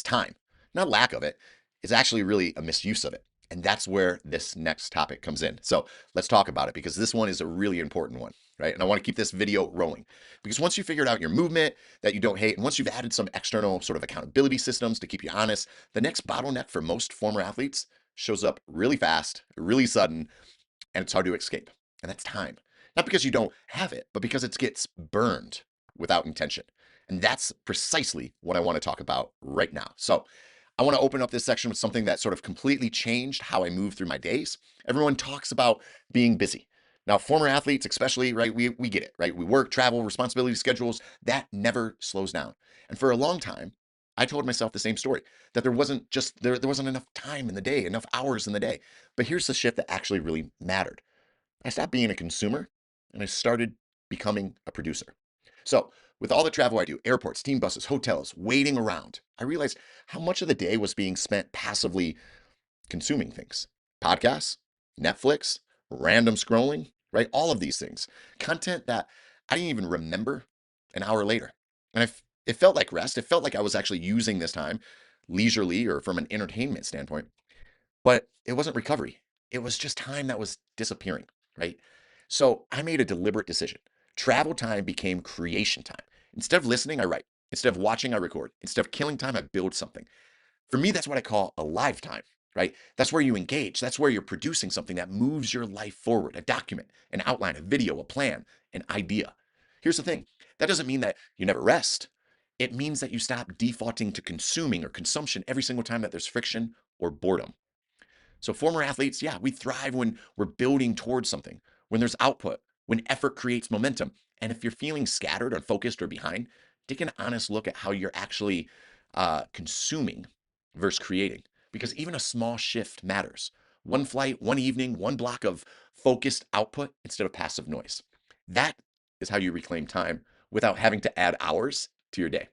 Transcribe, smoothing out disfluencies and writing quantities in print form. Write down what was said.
It's time, not lack of it. It's actually really a misuse of it. And that's where this next topic comes in. So let's talk about it because this one is a really important one, right? And I want to keep this video rolling because once you figured out your movement that you don't hate, and once you've added some external sort of accountability systems to keep you honest, the next bottleneck for most former athletes shows up really fast, really sudden, and it's hard to escape. And that's time. Not because you don't have it, but because it gets burned without intention. And that's precisely what I want to talk about right now. So, I want to open up this section with something that sort of completely changed how I move through my days. Everyone talks about being busy. Now, former athletes, especially, right? We get it, right? We work, travel, responsibility schedules, that never slows down. And for a long time, I told myself the same story that there wasn't enough time in the day, enough hours in the day. But here's the shift that actually really mattered. I stopped being a consumer and I started becoming a producer. So, with all the travel I do, airports, team buses, hotels, waiting around, I realized how much of the day was being spent passively consuming things. Podcasts, Netflix, random scrolling, right? All of these things. Content that I didn't even remember an hour later. And it felt like rest. It felt like I was actually using this time leisurely or from an entertainment standpoint, but it wasn't recovery. It was just time that was disappearing, right? So I made a deliberate decision. Travel time became creation time. Instead of listening, I write. Instead of watching, I record. Instead of killing time, I build something. For me, that's what I call a live time, right? That's where you engage. That's where you're producing something that moves your life forward, a document, an outline, a video, a plan, an idea. Here's the thing that doesn't mean that you never rest. It means that you stop defaulting to consuming or consumption every single time that there's friction or boredom. So, former athletes, yeah, we thrive when we're building towards something, when there's output, when effort creates momentum. And if you're feeling scattered, unfocused, or behind, take an honest look at how you're actually consuming versus creating. Because even a small shift matters. One flight, one evening, one block of focused output instead of passive noise. That is how you reclaim time without having to add hours to your day.